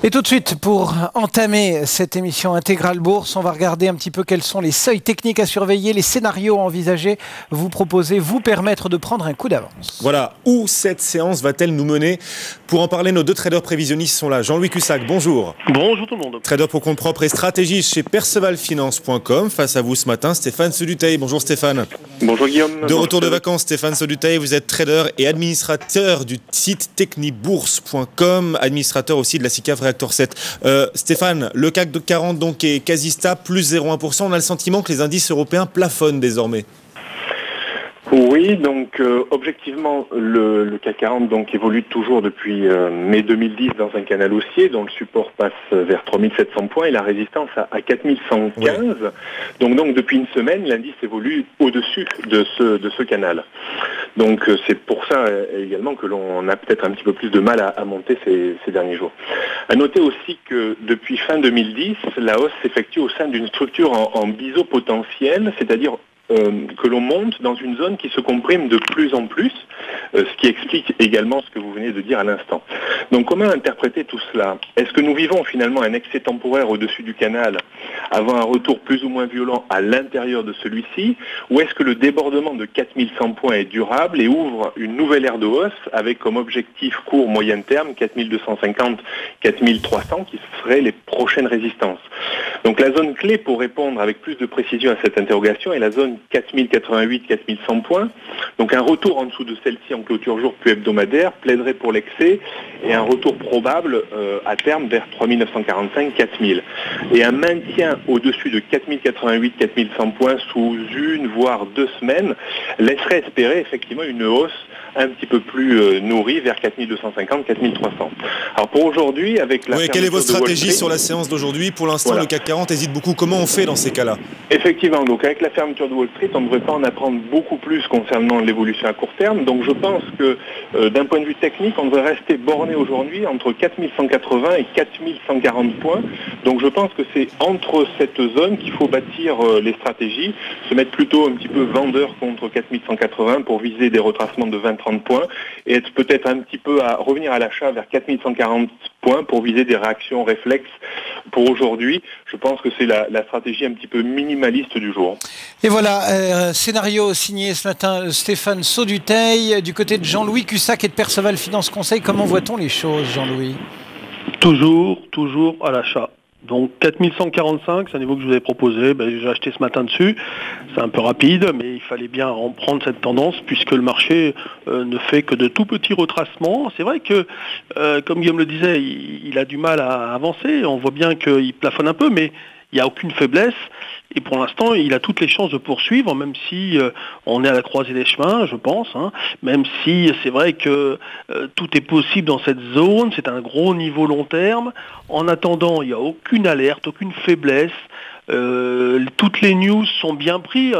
Et tout de suite, pour entamer cette émission Intégrale Bourse, on va regarder un petit peu quels sont les seuils techniques à surveiller, les scénarios à envisager, vous proposer, vous permettre de prendre un coup d'avance. Voilà, où cette séance va-t-elle nous mener? Pour en parler, nos deux traders prévisionnistes sont là. Jean-Louis Cussac, bonjour. Bonjour tout le monde. Trader pour compte propre et stratégiste chez percevalfinance.com. Face à vous ce matin, Stéphane Soduteil. Bonjour Stéphane. Bonjour Guillaume. De retour de vacances, Stéphane Soduteil, vous êtes trader et administrateur du site technibourse.com, administrateur aussi de la SICAV Reactor 7. Stéphane, le CAC 40 donc est quasi stable, plus 0,1%. On a le sentiment que les indices européens plafonnent désormais. Oui, donc objectivement, le CAC 40 donc, évolue toujours depuis mai 2010 dans un canal haussier dont le support passe vers 3700 points et la résistance à 4115. Oui. Donc depuis une semaine, l'indice évolue au-dessus de ce canal. Donc c'est pour ça également que l'on a peut-être un petit peu plus de mal à monter ces derniers jours. À noter aussi que depuis fin 2010, la hausse s'effectue au sein d'une structure en biseau potentiel, c'est-à-dire que l'on monte dans une zone qui se comprime de plus en plus, ce qui explique également ce que vous venez de dire à l'instant. Donc comment interpréter tout cela? Est-ce que nous vivons finalement un excès temporaire au-dessus du canal avant un retour plus ou moins violent à l'intérieur de celui-ci, ou est-ce que le débordement de 4100 points est durable et ouvre une nouvelle ère de hausse avec comme objectif court moyen terme 4250, 4300 qui seraient les prochaines résistances? Donc la zone clé pour répondre avec plus de précision à cette interrogation est la zone 4088, 4100 points. Donc un retour en dessous de celle-ci en clôture jour plus hebdomadaire plaiderait pour l'excès et un retour probable à terme vers 3945, 4000. Et un maintien au-dessus de 4088, 4100 points sous une voire 2 semaines laisserait espérer effectivement une hausse un petit peu plus nourrie vers 4250, 4300. Alors pour aujourd'hui, avec la quelle est votre stratégie sur la séance d'aujourd'hui? Pour l'instant, voilà. Le CAC 40 hésite beaucoup. Comment on fait dans ces cas-là? Effectivement, donc avec la fermeture de Wall Street, on ne devrait pas en apprendre beaucoup plus concernant l'évolution à court terme. Donc je pense que d'un point de vue technique, on devrait rester borné aujourd'hui entre 4180 et 4140 points. Donc je pense que c'est entre cette zone qu'il faut bâtir les stratégies, se mettre plutôt un petit peu vendeur contre 4180 pour viser des retracements de 20-30 points et être peut-être un petit peu à revenir à l'achat vers 4140 points pour viser des réactions réflexes pour aujourd'hui. Je pense que c'est la stratégie un petit peu minimaliste du jour. Et voilà, scénario signé ce matin Stéphane Soduteil, du côté de Jean-Louis Cussac et de Perceval Finance Conseil. Comment voit-on les choses, Jean-Louis? Toujours à l'achat. Donc 4145, c'est un niveau que je vous avais proposé, j'ai acheté ce matin dessus, c'est un peu rapide, mais il fallait bien en prendre cette tendance puisque le marché ne fait que de tout petits retracements. C'est vrai que, comme Guillaume le disait, il a du mal à avancer, on voit bien qu'il plafonne un peu, mais il n'y a aucune faiblesse et pour l'instant il a toutes les chances de poursuivre, même si on est à la croisée des chemins, je pense, même si c'est vrai que tout est possible dans cette zone, c'est un gros niveau long terme. En attendant, il n'y a aucune alerte, aucune faiblesse, toutes les news sont bien prises.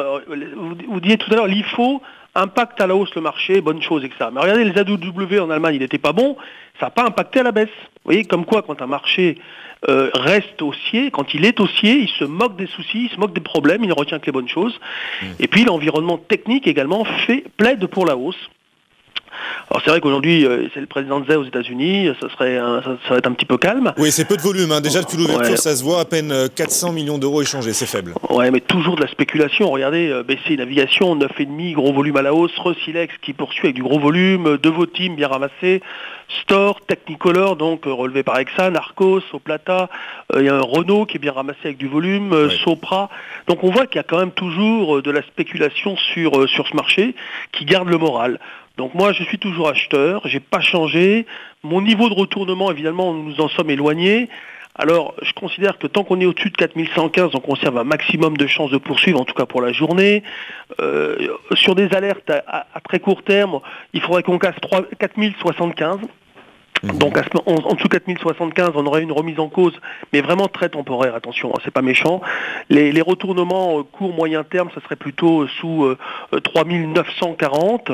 Vous disiez tout à l'heure, l'IFO impacte à la hausse le marché, bonne chose, etc. Mais regardez, les AW en Allemagne, il n'était pas bon, ça n'a pas impacté à la baisse. Vous voyez, comme quoi, quand un marché reste haussier, quand il est haussier, il se moque des soucis, il se moque des problèmes, il ne retient que les bonnes choses. Et puis l'environnement technique également plaide pour la hausse. Alors c'est vrai qu'aujourd'hui, c'est le président Xi aux États-Unis, ça va être un petit peu calme. Oui, c'est peu de volume, Déjà depuis l'ouverture, ça se voit, à peine 400 millions d'euros échangés, c'est faible. Ouais, mais toujours de la spéculation. Regardez, BC Navigation, 9,5, gros volume à la hausse, Rosilex qui poursuit avec du gros volume, Devoteam bien ramassé, Store, Technicolor, donc relevé par Exxon, Arcos, Soplata, il y a un Renault qui est bien ramassé avec du volume, Sopra. Donc on voit qu'il y a quand même toujours de la spéculation sur ce marché qui garde le moral. Donc moi je suis toujours acheteur, j'ai pas changé. Mon niveau de retournement, évidemment, nous en sommes éloignés. Alors je considère que tant qu'on est au-dessus de 4115, on conserve un maximum de chances de poursuivre, en tout cas pour la journée. Sur des alertes à très court terme, il faudrait qu'on casse 4075. Donc en dessous de 4075, on aurait une remise en cause, mais vraiment très temporaire, attention, c'est pas méchant. Les retournements court moyen terme, ça serait plutôt sous 3940,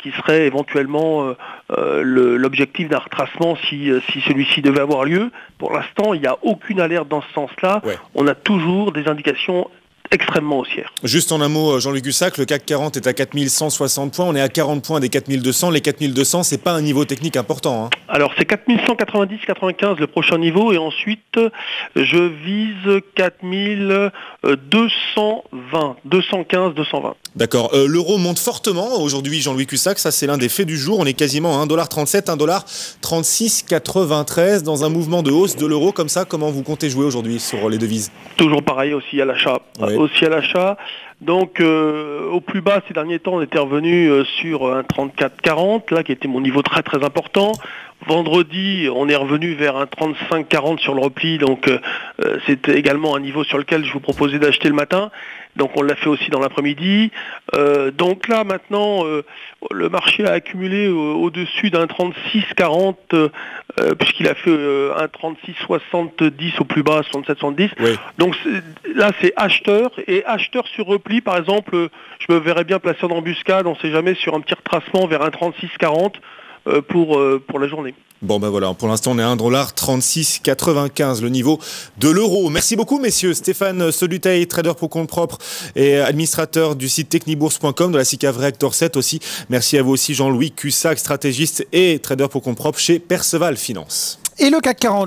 qui serait éventuellement l'objectif d'un retracement si celui-ci devait avoir lieu. Pour l'instant, il n'y a aucune alerte dans ce sens-là. On a toujours des indications extrêmement haussière. Juste en un mot, Jean-Luc Gussac, le CAC 40 est à 4160 points, on est à 40 points des 4200. Les 4200, c'est pas un niveau technique important, hein. Alors c'est 4190-95 le prochain niveau, et ensuite je vise 4220, 215-220. D'accord. L'euro monte fortement aujourd'hui, Jean-Louis Cussac, ça c'est l'un des faits du jour. On est quasiment à 1,37 $, 1,3693 dans un mouvement de hausse de l'euro comme ça. Comment vous comptez jouer aujourd'hui sur les devises? Toujours pareil, aussi à l'achat. Oui. Aussi à l'achat. Donc au plus bas ces derniers temps, on était revenu sur un 34,40, là qui était mon niveau très très important. Vendredi, on est revenu vers un 35,40 sur le repli, donc c'était également un niveau sur lequel je vous proposais d'acheter le matin. Donc on l'a fait aussi dans l'après-midi. Donc là maintenant, le marché a accumulé au-dessus d'un 36,40 puisqu'il a fait un 36,70 au plus bas, 67,70. Oui. Donc là c'est acheteur, et acheteur sur repli, par exemple, je me verrais bien placer en embuscade, on ne sait jamais, sur un petit retracement vers un 36,40 pour la journée. Bon ben voilà, pour l'instant on est à 1,3695 $, le niveau de l'euro. Merci beaucoup messieurs. Stéphane Soluteil, trader pour compte propre et administrateur du site technibourse.com, de la SICAV Reactor 7 aussi. Merci à vous aussi Jean-Louis Cussac, stratégiste et trader pour compte propre chez Perceval Finance. Et le CAC 40